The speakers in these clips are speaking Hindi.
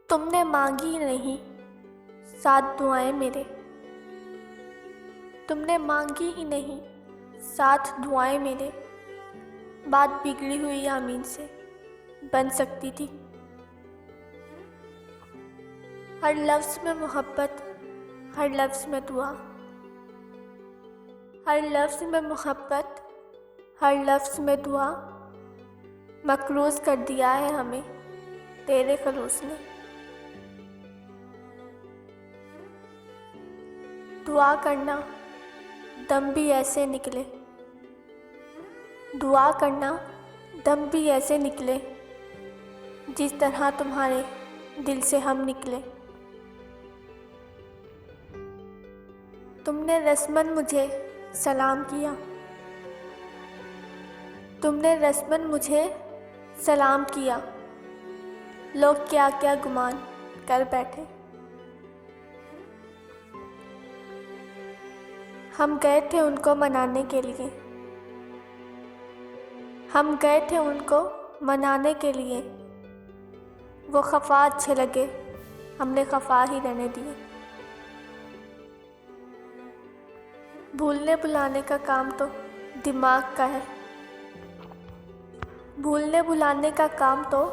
तुमने मांगी नहीं साथ दुआएं मेरे, तुमने मांगी ही नहीं साथ दुआएं मेरे। बात बिगड़ी हुई आमीन से बन सकती थी। हर लफ्ज़ में मोहब्बत, हर लफ्ज़ में दुआ, हर लफ्ज़ में मोहब्बत, हर लफ्ज़ में दुआ। मकरूज़ कर दिया है हमें तेरे खलूस ने। दुआ करना दम भी ऐसे निकले, दुआ करना दम भी ऐसे निकले जिस तरह तुम्हारे दिल से हम निकले। तुमने रस्मन मुझे सलाम किया, तुमने रस्मन मुझे सलाम किया। लोग क्या क्या गुमान कर बैठे। हम गए थे उनको मनाने के लिए, हम गए थे उनको मनाने के लिए। वो खफा अच्छे लगे, हमने खफा ही रहने दिए। भूलने भुलाने का काम तो दिमाग का है, भूलने भुलाने का काम तो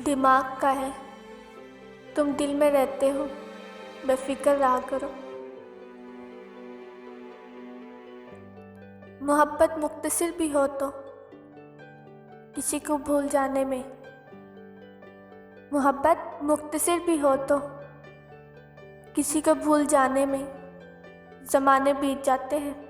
दिमाग का है। तुम दिल में रहते हो, बेफिक्र रहा करो। मोहब्बत मुख्तसिर भी हो तो किसी को भूल जाने में, मोहब्बत मुख्तसिर भी हो तो किसी को भूल जाने में ज़माने बीत जाते हैं।